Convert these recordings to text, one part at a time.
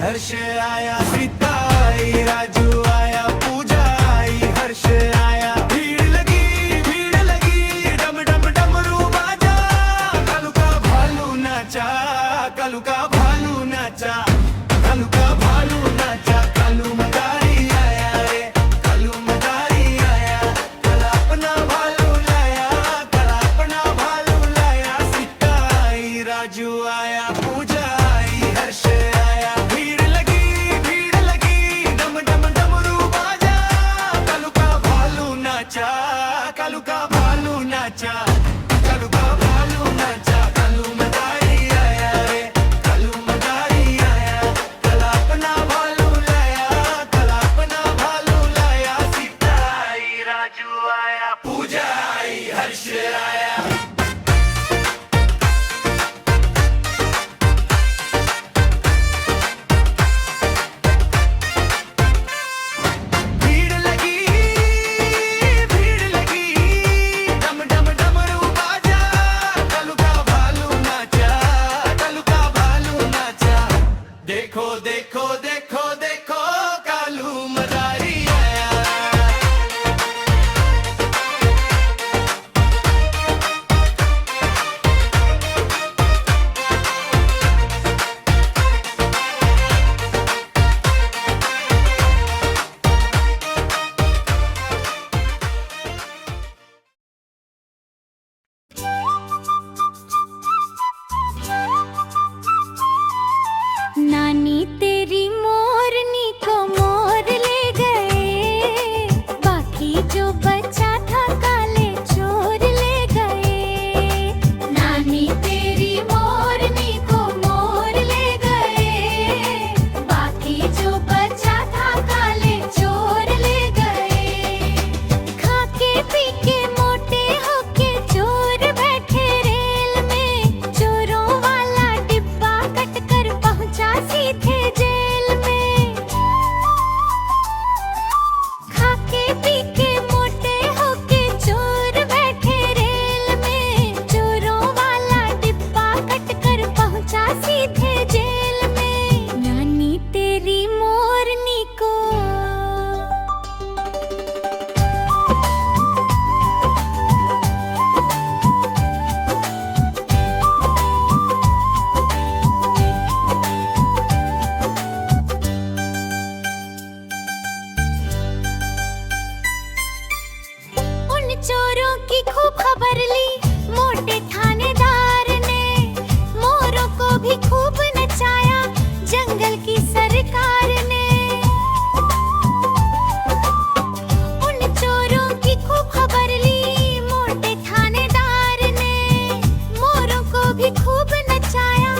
हर्ष आया, सीता आई, राजू आया, पूजा आई, हर्ष आया। भीड़ लगी, डम डम डमरू बाजा, कालू का भालू नाचा, कालू का भालू नाचा, कालू का भालू नाचा। कालू मदारी आया रे, कालू मदारी आया, काला अपना भालू लाया, काला अपना भालू लाया। सीता आई, राजू आया, पूजा आई, हर्ष आया। भीड़ लगी, डम डम डमरू बाजा, कालू का भालू नाचा, कालू का भालू नाचा, कालू का भालू नाचा। कालू मदारी आया रे, कालू मदारी आया, काला अपना भालू लाया, काला अपना भालू लाया। सीता आई, राजू आया, पूजा आई, हर्ष आया। भीड़ लगी, डम डम डमरू बाजा, कालू का भालू नाचा, कालू का भालू नाचा। देखो देखो देखो देखो, कालू मदारी आया। नानी तेरी मोरनी को मोर ले गए, बाकी जो बचा था काले चोर ले गए। नानी तेरी मोरनी को मोर ले गए, बाकी जो बचा था काले चोर ले गए। खा के पी के मोटे होके चोर बैठे रेल में, चोरों वाला डिब्बा कट कर पहुंचा सीधे जेल में। खा के पी के मोटे होके चोर बैठे रेल में, चोरों वाला डिब्बा कट कर पहुंचा सीधे जेल में। नानी तेरी मोरनी को उन चोरों की खूब खबर ली मोटे थानेदार ने, मोरों को भी खूब नचाया जंगल की सरकार ने। उन चोरों की खूब खबर ली मोटे थानेदार ने, मोरों को भी खूब नचाया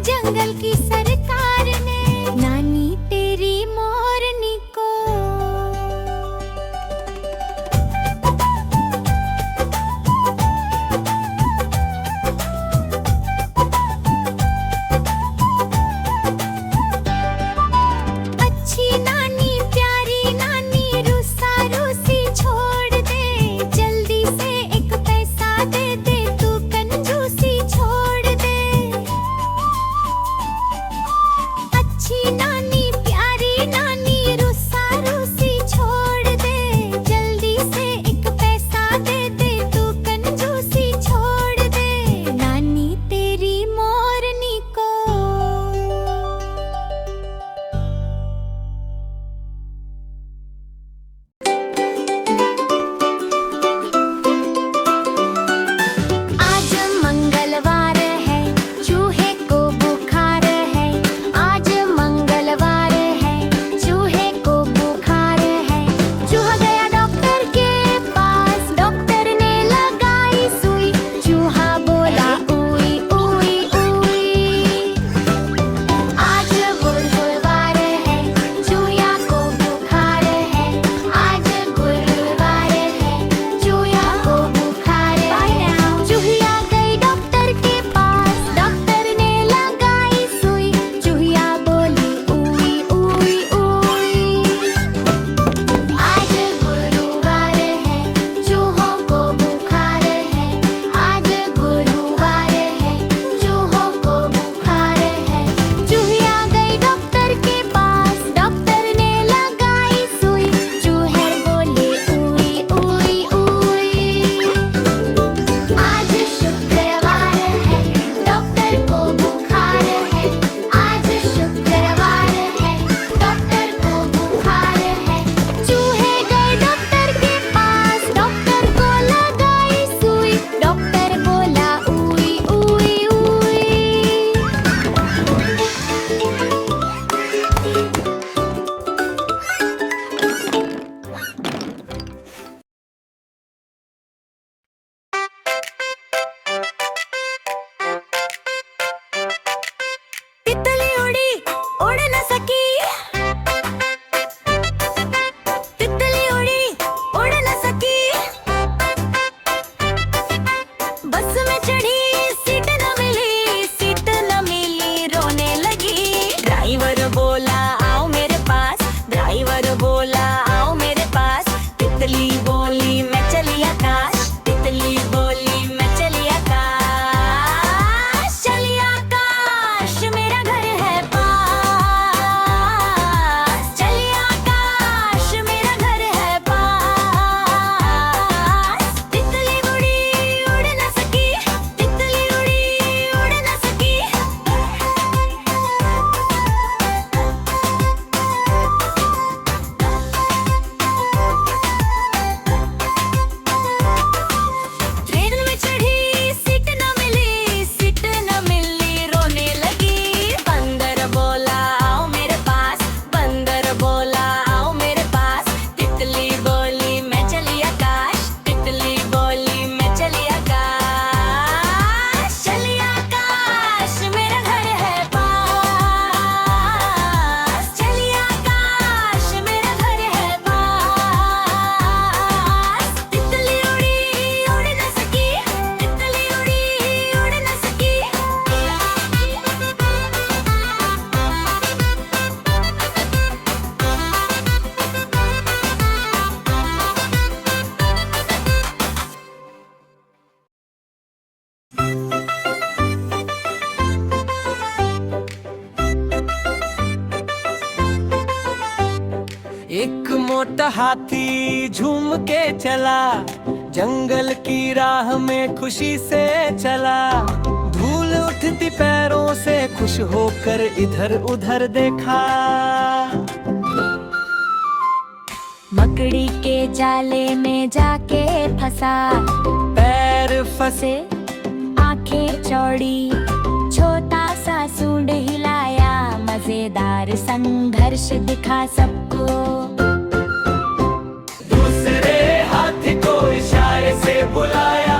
जंगल की सरकार ने। नानी तेरी मोरनी को सकी, तितली उड़ी उड़ न सकी, बस में चढ़ी सीट न मिली, रोने लगी। ड्राइवर बोला आओ मेरे पास, ड्राइवर बोला आओ मेरे पास, तितली बोली मैं चली आकाश, तितली बोली मैं चली आकाश, चली आकाश मेरा घर है पास, चली आकाश मेरा घर है पास। तितली उड़ी उड़ न सकी, तितली उड़ी उड़ न सकी। ट्रेन में चढ़ी सीट न मिली, रोने लगी। बंदर बोला आओ मेरे पास, बंदर बोला आओ मेरे पास, तितली बोली मैं चली आकाश, तितली बोली मैं चली आकाश, चली आकाश मेरा घर है पास, चली आकाश मेरा घर है पास। तितली उड़ी उड़ न सकी, तितली उड़ी उड़ न सकी। एक मोटा हाथी झूम के चला, जंगल की राह में खुशी से चला। धूल उठती पैरों से खुश होकर इधर उधर देखा। मकड़ी के जाले में जाके फंसा, पैर फंसे, आंखें चौड़ी, छोटा सा सूंड हिलाया, मजेदार संघर्ष दिखा सबको। दूसरे हाथी को इशारे से बुलाया,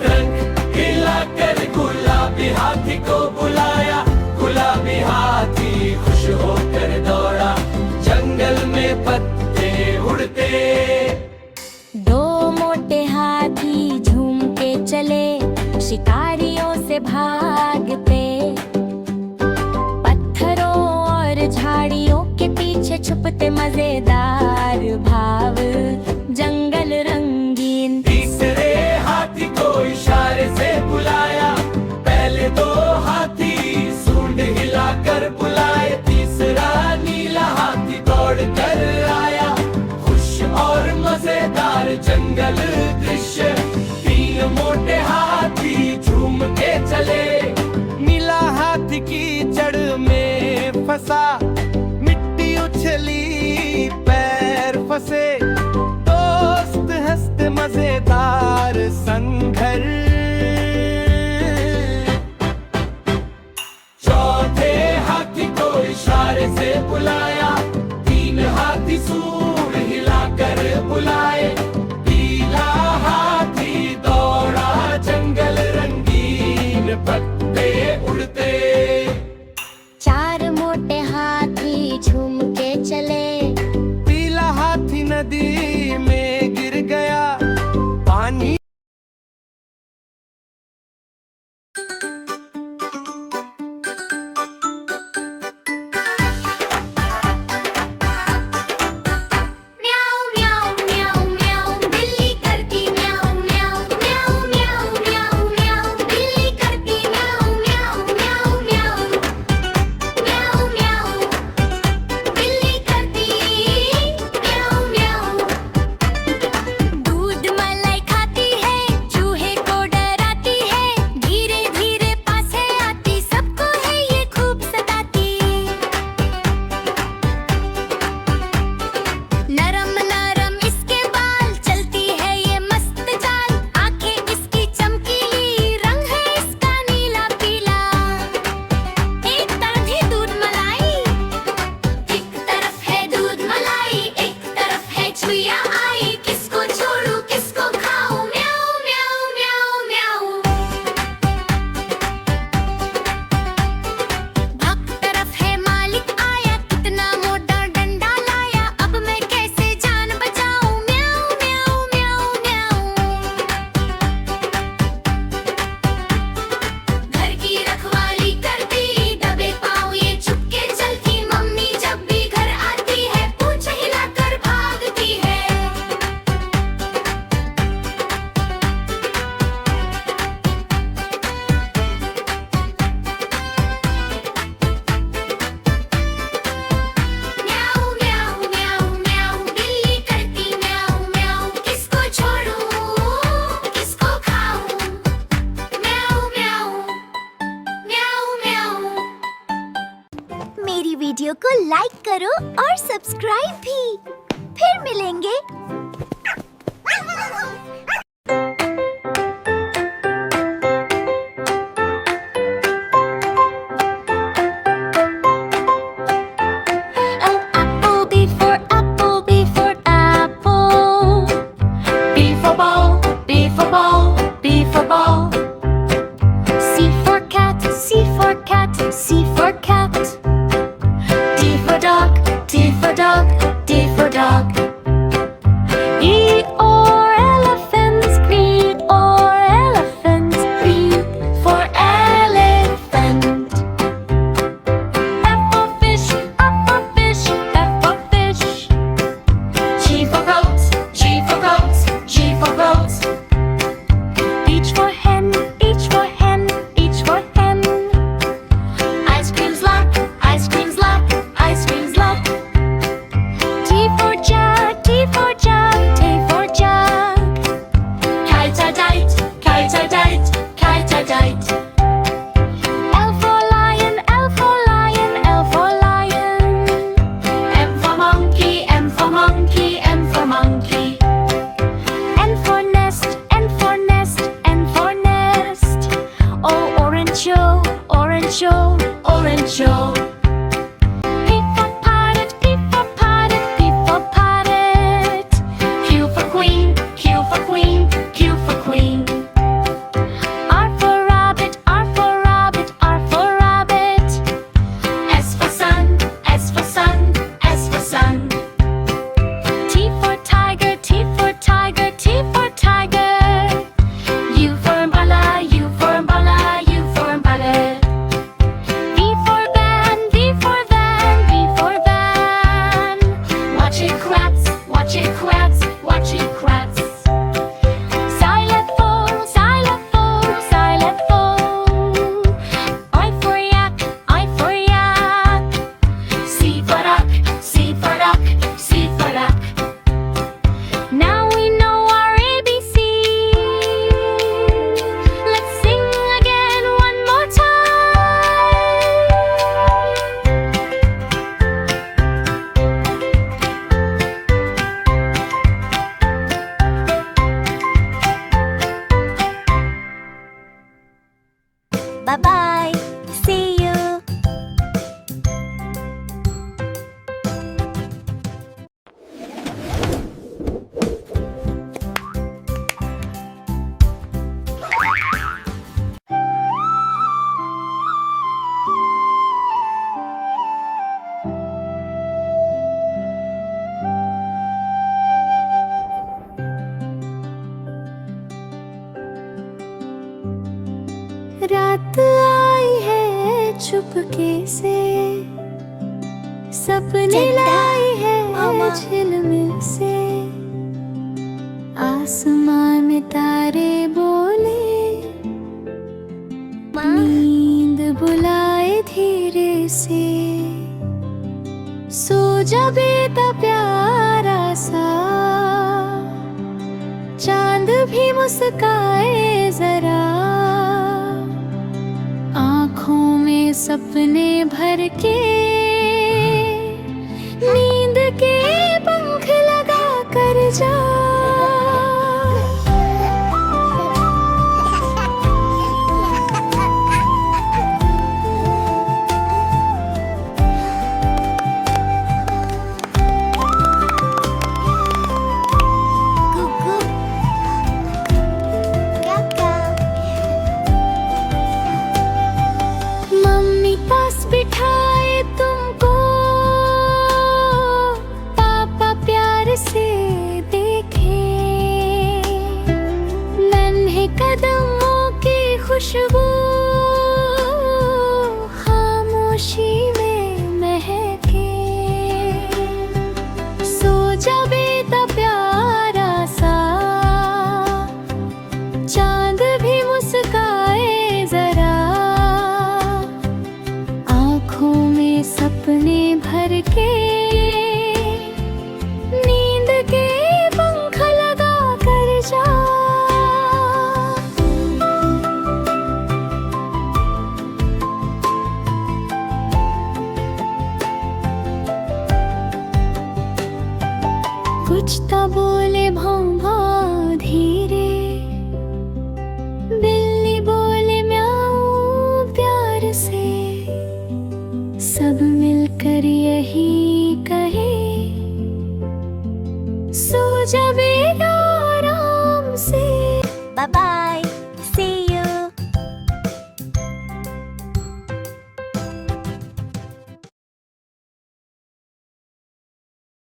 रंग हिलाकर गुलाबी हाथी को बुलाया। गुलाबी हाथी खुश होकर दौड़ा, जंगल में पत्ते उड़ते। दो मोटे हाथी झूम के चले, शिकारियों से भागते। पत्थरों और झाड़ियों के पीछे छुपते मजेदार भाव, जंगल रंगीन। तीसरे हाथी को इशारे से बुलाया, पहले दो हाथी सूंड हिलाकर बुलाए। तीसरा नीला हाथी दौड़ कर आया, खुश और मजेदार जंगल दृश्य। तीन मोटे हाथी झूम के चले, नीला हाथी की जड़ में फंसा। मिट्टी उछली, पैर फंसे, दोस्त हंसते मजेदार संघर्ष। चौथे हाथी को इशारे से बुलाया, तीन हाथी सूंड हिलाकर बुलाए। पीला हाथी दौड़ा, जंगल रंगीन, पत्ते उड़ते। चार मोटे हाथी झूम के चले, पीला हाथी नदी में गिर गया, पानी। म्याऊ म्याऊ म्याऊ और सब्सक्राइब भी। फिर मिलेंगे। Bye-bye. See you. रात आई है चुपके से, सपने लाई है झिलमिल से, आसमान में तारे बोले, नींद बुलाए धीरे से, सो जा बेटा प्यारा सा, चांद भी मुस्काए जरा, आँखों में सपने भर के, नींद के पंख लगा कर जा। बिठाए तुमको पापा प्यार से देख कुछ तो बोले भाव भाव धीरे, बिल्ली बोले म्याऊं प्यार से, सब मिलकर यही कहे सो जा बेटा आराम से। Bye bye, see you.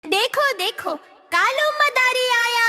देखो देखो कालू मदारी आया।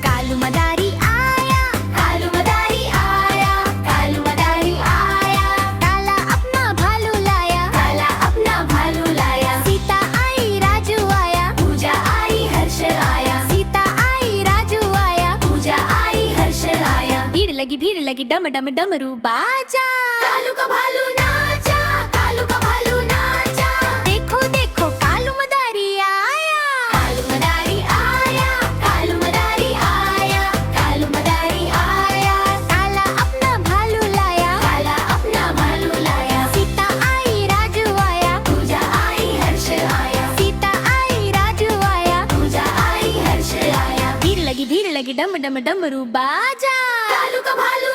कालू मदारी आया, कालू मदारी आया, कालू मदारी आया। काला अपना भालू लाया, काला अपना भालू लाया। सीता आई राजू आया, पूजा आई हर्ष आया। सीता आई राजू आया, पूजा आई हर्ष आया। भीड़ लगी डम डम डमरू बाजा। कालू का भालू नाचा, कालू का भालू नाचा। देखो देखो कालू मदारी आया, कालू मदारी आया, कालू मदारी आया, कालू मदारी आया। काला अपना भालू लाया, काला अपना भालू लाया। सीता आई राजू आया, पूजा आई हर्ष आया। सीता आई राजू आया, पूजा आई हर्ष आया। भीड़ लगी डम डम डमरू बाजा। कालू का भालू